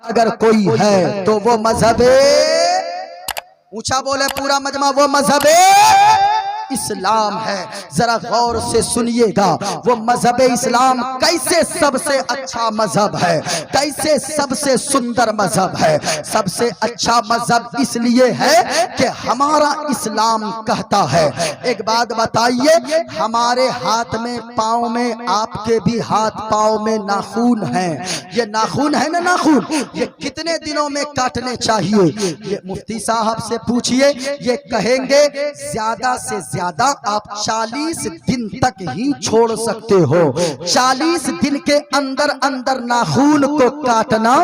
اگر کوئی ہے تو وہ مذہب اونچا بولے پورا مجمع، وہ مذہب اسلام ہے۔ ذرا غور سے سنیے گا، وہ مذہب اسلام کیسے سب سے اچھا مذہب ہے، کیسے سب سے سندر مذہب ہے۔ سب سے اچھا مذہب اس لیے ہے کہ ہمارا اسلام کہتا ہے، ایک بات بتائیے، ہمارے ہاتھ میں پاؤں میں، آپ کے بھی ہاتھ پاؤں میں ناخون ہیں، یہ ناخون ہے نا، ناخون یہ کتنے دنوں میں کاٹنے چاہیے؟ یہ مفتی صاحب سے پوچھئے، یہ کہیں گے زیادہ سے زیادہ آپ 40 دن تک ہی چھوڑ سکتے ہو۔ 40 دن کے اندر اندر ناخون کو کاٹنا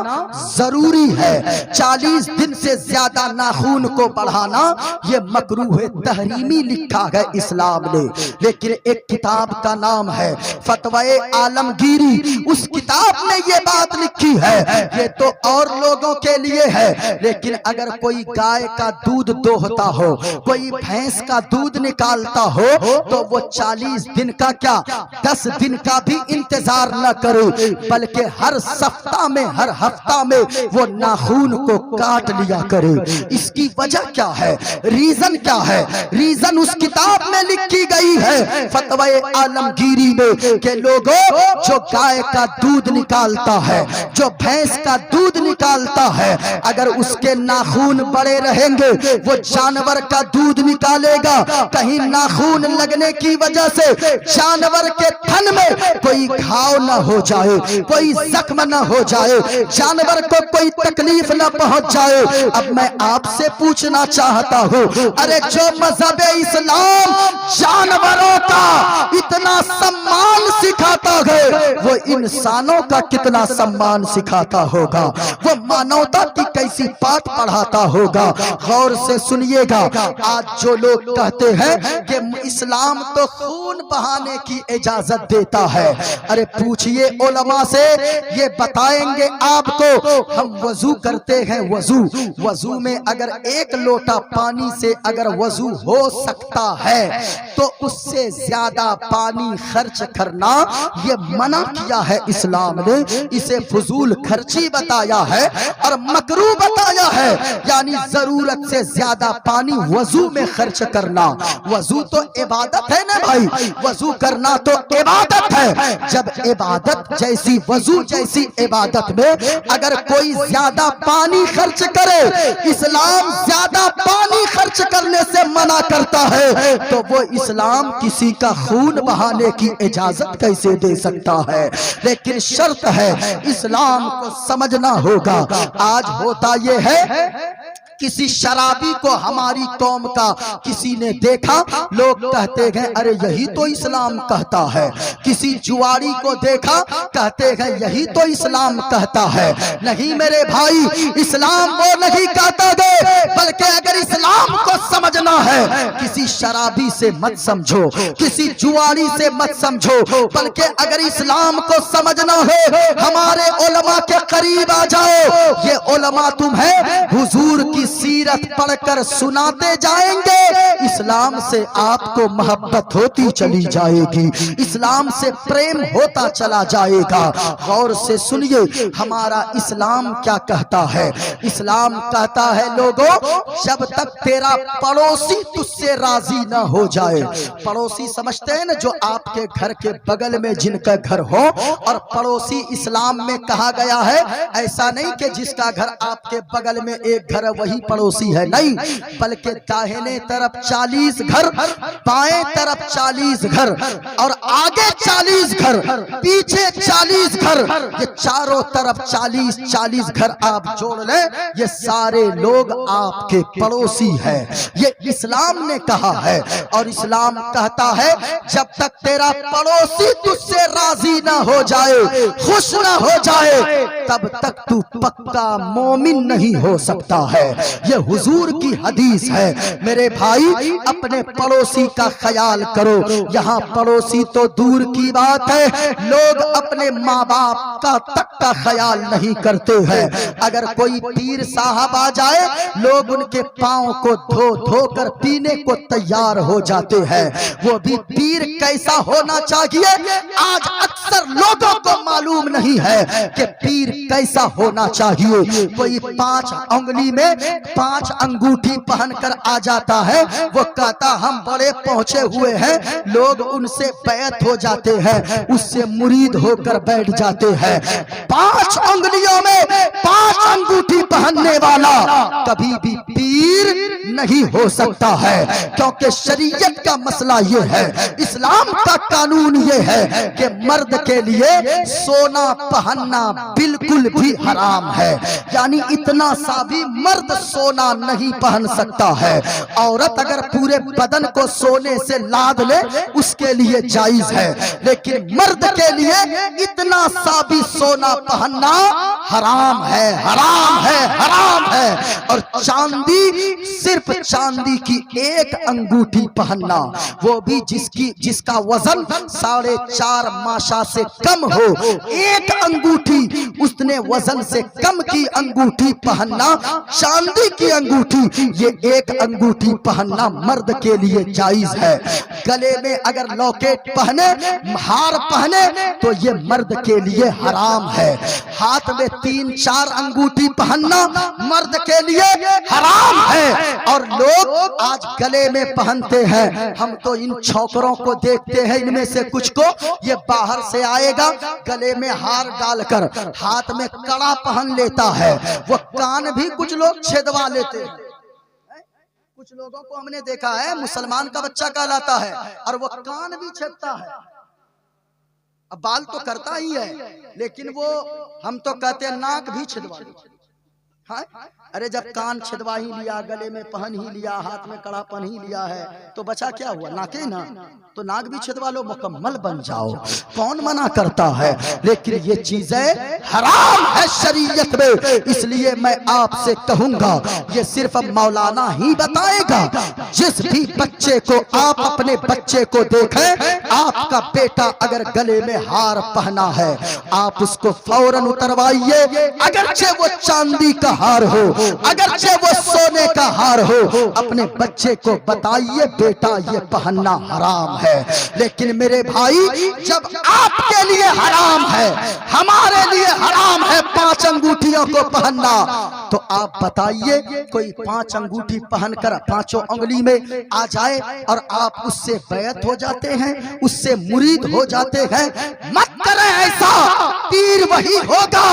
ضروری ہے۔ 40 دن سے زیادہ ناخون کو بڑھانا یہ مکروہ تحریمی لکھا ہے اسلام نے۔ لیکن ایک کتاب کا نام ہے فتوی عالمگیری، اس کتاب میں یہ بات لکھی ہے، یہ تو اور لوگوں کے لیے ہے، لیکن اگر کوئی گائے کا دودھ دوہتا ہو، کوئی بھینس کا دودھ نکالتا ہو، تو وہ 40 دن کا کیا 10 دن کا بھی انتظار نہ کرے، بلکہ ہر ہفتہ میں ہر ہفتہ میں وہ ناخون کو کاٹ لیا کرے۔ اس کی وجہ کیا ہے، ریزن کیا ہے؟ ریزن اس کتاب میں لکھی گئی ہے فتوی عالمگیری میں کہ لوگوں، جو گائے کا دودھ نکالتا ہے، جو بھینس کا دودھ نکالتا ہے، اگر اس کے ناخون بڑے رہیں گے، وہ جانور کا دودھ نکالے گا، کہیں ناخون لگنے کی وجہ سے جانور کے تھن میں کوئی گھاؤ نہ ہو جائے، کوئی زخم نہ ہو جائے، جانور کو کوئی تکلیف نہ پہنچ جائے۔ اب میں آپ سے پوچھنا چاہتا ہوں، ارے جو مذہب اسلام جانوروں کا اتنا سمان سکھاتا ہے، وہ انسانوں کا کتنا سمان سکھاتا ہوگا، وہ مانوتا کی کیسی بات پڑھاتا ہوگا۔ غور سے سنیے گا، آج جو لوگ کہتے ہیں کہ اسلام تو خون بہانے کی اجازت دیتا ہے، ارے پوچھئے علماء سے، یہ بتائیں گے آپ کو، ہم وضو کرتے ہیں، وضو میں اگر ایک لوٹا پانی سے اگر وضو ہو سکتا ہے تو اس سے زیادہ پانی خرچ کرنا یہ منع کیا ہے اسلام نے، اسے فضول خرچی بتایا ہے اور مکروہ بتایا ہے، یعنی ضرورت سے زیادہ پانی وضو میں خرچ کرنا۔ وضو تو عبادت ہے نا بھائی، وضو کرنا تو عبادت ہے۔ جب عبادت جیسی، وضو جیسی عبادت میں اگر کوئی زیادہ پانی خرچ کرے، اسلام زیادہ پانی خرچ کرنے سے منع کرتا ہے، تو وہ اسلام کسی کا خون بہانے کی اجازت کیسے دے سکتا ہے؟ لیکن شرط ہے، اسلام کو سمجھنا ہوگا۔ آج ہوتا یہ ہے، کسی شرابی کو ہماری قوم کا کسی نے دیکھا، لوگ کہتے ہیں ارے یہی تو اسلام کہتا ہے۔ کسی جواری کو دیکھا، کہتے ہیں یہی تو اسلام کہتا ہے۔ نہیں میرے بھائی، اسلام وہ نہیں کہتا گے، بلکہ اگر اسلام کو سمجھنا ہے، کسی شرابی سے مت سمجھو، کسی جواری سے مت سمجھو، بلکہ اگر اسلام کو سمجھنا ہے، ہمارے علماء کے قریب آ جاؤ۔ یہ علماء تمہیں حضور کی سیرت پڑھ کر سناتے جائیں گے، اسلام سے آپ کو محبت ہوتی چلی جائے گی، اسلام سے پریم ہوتا چلا جائے گا۔ غور سے سنیے، ہمارا اسلام کیا کہتا ہے؟ اسلام کہتا ہے لوگوں، جب تک تیرا پڑوسی تجھ سے راضی نہ ہو جائے، پڑوسی سمجھتے ہیں نا جو آپ کے گھر کے بغل میں جن کا گھر ہو، اور پڑوسی اسلام میں کہا گیا ہے، ایسا نہیں کہ جس کا گھر آپ کے بغل میں ایک گھر وہی پڑوسی ہے، نہیں، بلکہ داہنے طرف 40 گھر، بائیں طرف 40 گھر، اور آگے 40 گھر، پیچھے 40 گھر، یہ چاروں طرف 40 گھر آپ جوڑ لیں، یہ سارے لوگ آپ کے پڑوسی ہیں۔ یہ اسلام نے کہا ہے، اور اسلام کہتا ہے جب تک تیرا پڑوسی تجھ سے راضی نہ ہو جائے، خوش نہ ہو جائے، تب تک تو پکا مومن نہیں ہو سکتا ہے۔ یہ حضور کی حدیث ہے۔ میرے بھائی اپنے پڑوسی کا خیال کرو، یہاں پڑوسی تو دور کی بات ہے، لوگ اپنے ماں باپ کا تک کا خیال نہیں کرتے ہیں۔ اگر کوئی پیر صاحب آ جائے لوگ ان کے پاؤں کو دھو دھو کر پینے کو تیار ہو جاتے ہیں۔ وہ بھی پیر کیسا ہونا چاہیے آج اکثر لوگوں کو معلوم نہیں ہے کہ پیر کیسا ہونا چاہیے۔ کوئی 5 انگلی میں 5 انگوٹھی پہن کر آ جاتا ہے، وہ کہتا ہم بڑے پہنچے ہوئے ہیں، لوگ ان سے بیعت ہو جاتے ہیں، اس سے مرید ہو کر بیٹھ جاتے ہیں۔ 5 انگلیوں میں 5 انگوٹھی پہننے والا کبھی بھی پیر نہیں ہو سکتا ہے، کیونکہ شریعت کا مسئلہ یہ ہے، اسلام کا قانون یہ ہے کہ مرد کے لیے سونا پہننا بالکل بھی حرام ہے، یعنی اتنا سا بھی مرد سونا نہیں پہن سکتا ہے۔ عورت اگر پورے بدن کو سونے سے لاد لے اس کے لیے جائز ہے، لیکن مرد کے لیے اتنا سا بھی سونا پہننا حرام ہے، حرام ہے، حرام ہے۔ اور چاندی، صرف چاندی کی 1 انگوٹھی پہننا، وہ بھی جس کا وزن 4.5 ماشا سے کم ہو، 1 انگوٹھی اس نے وزن سے کم کی انگوٹھی پہننا، چاندی کی انگوٹھی، یہ 1 انگوٹھی پہننا مرد کے لیے جائز ہے۔ گلے میں اگر لاکٹ پہنے، ہار پہنے تو یہ مرد کے لیے حرام ہے۔ ہاتھ میں 3-4 انگوٹھی پہننا مرد کے لیے حرام ہے۔ اور لوگ آج گلے میں پہنتے ہیں، ہم تو ان چھوکروں کو دیکھتے ہیں، ان میں سے کچھ کو یہ باہر سے آئے گا گلے میں ہار ڈال کر ہاتھ میں کڑا پہن لیتا ہے، وہ کان بھی کچھ لوگ چھدوا لیتے ہیں۔ کچھ لوگوں کو ہم نے دیکھا ہے مسلمان کا بچہ کہلاتا ہے اور وہ کان بھی چھدتا ہے۔ اب بال تو کرتا ہی ہے لیکن وہ ہم تو کہتے ہیں ناک بھی چھدوا لیتے۔ ارے جب کان چھدوا ہی لیا، گلے میں پہن ہی لیا، ہاتھ میں کڑا پہن ہی لیا ہے تو بچا کیا ہوا؟ ناکے نا، تو ناک بھی چھدوا لو، مکمل بن جاؤ، کون منع کرتا ہے؟ لیکن یہ چیزیں حرام ہے شریعت میں۔ اس لیے میں آپ سے کہوں گا، یہ صرف مولانا ہی بتائے گا، جس بھی بچے کو آپ اپنے بچے کو دیکھیں، آپ کا بیٹا اگر گلے میں ہار پہنا ہے آپ اس کو فوراً اتروائیے، اگرچہ وہ چاندی کا ہار ہو، اگرچہ وہ سونے کا ہار ہو، اپنے بچے کو بتائیے بیٹا یہ پہننا حرام ہے۔ لیکن میرے بھائی جب آپ کے لیے حرام ہے، ہمارے لیے حرام ہے 5 انگوٹھیوں کو پہننا، تو آپ بتائیے کوئی 5 انگوٹھی پہن کر 5 انگلی میں آ جائے اور آپ اس سے بیعت ہو جاتے ہیں، اس سے مرید ہو جاتے ہیں۔ مت کریں ایسا، پیر وہی ہوگا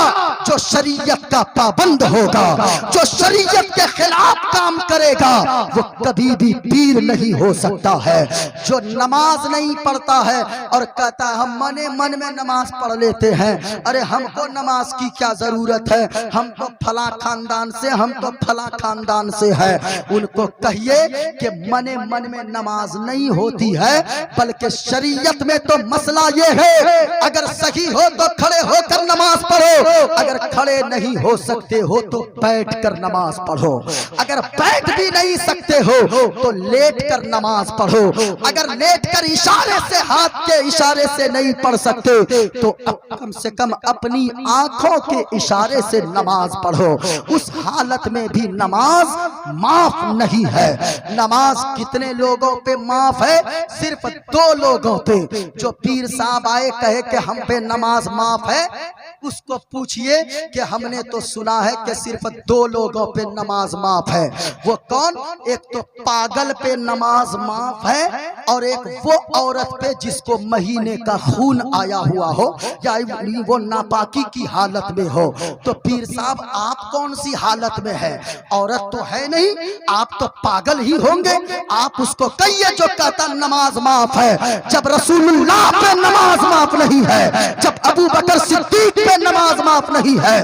جو شریعت کا پابند ہوگا، جو شریعت کے خلاف کام کرے گا وہ کبھی بھی پیر نہیں ہو سکتا ہے۔ جو نماز نہیں پڑھتا ہے اور کہتا ہے ہم من میں نماز پڑھ لیتے ہیں، ارے ہم کو نماز کی کیا ضرورت ہے، ہم تو فلاں خاندان سے، ہم تو فلاں خاندان سے ہے۔ ان کو کہیے کہ من میں نماز نہیں ہوتی ہے، بلکہ شریعت میں تو مسئلہ یہ ہے اگر صحیح ہو تو کھڑے ہو کر نماز پڑھو، اگر کھڑے نہیں ہو سکتے ہو تو بیٹھ کر نماز پڑھو، اگر بیٹھ بھی نہیں سکتے ہو تو لیٹ کر نماز پڑھو، اگر لیٹ کر اشارے سے، ہاتھ کے اشارے سے نہیں پڑھ سکتے تو کم سے کم اپنی آنکھوں کے اشارے سے نماز پڑھو۔ اس حالت میں بھی نماز معاف نہیں ہے۔ نماز کتنے لوگوں پہ معاف ہے؟ صرف 2 لوگوں پہ۔ جو پیر صاحب آئے کہے کہ ہم پہ نماز معاف ہے، اس کو پوچھئے کہ ہم نے تو سنا ہے کہ صرف 2 لوگوں پہ نماز معاف ہے۔ وہ کون؟ ایک تو پاگل پہ نماز معاف ہے اور ایک وہ عورت پہ جس کو مہینے کا خون آیا ہوا ہو یا وہ ناپاکی کی حالت میں ہو۔ تو پیر صاحب آپ کون سی حالت میں ہے؟ عورت تو ہے نہیں، آپ تو پاگل ہی ہوں گے۔ آپ اس کو کہیے جو کہتا نماز معاف ہے، جب رسول اللہ پہ نماز معاف نہیں ہے، جب ابو بکر صدیق پہ نماز معاف نہیں ہے،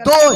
2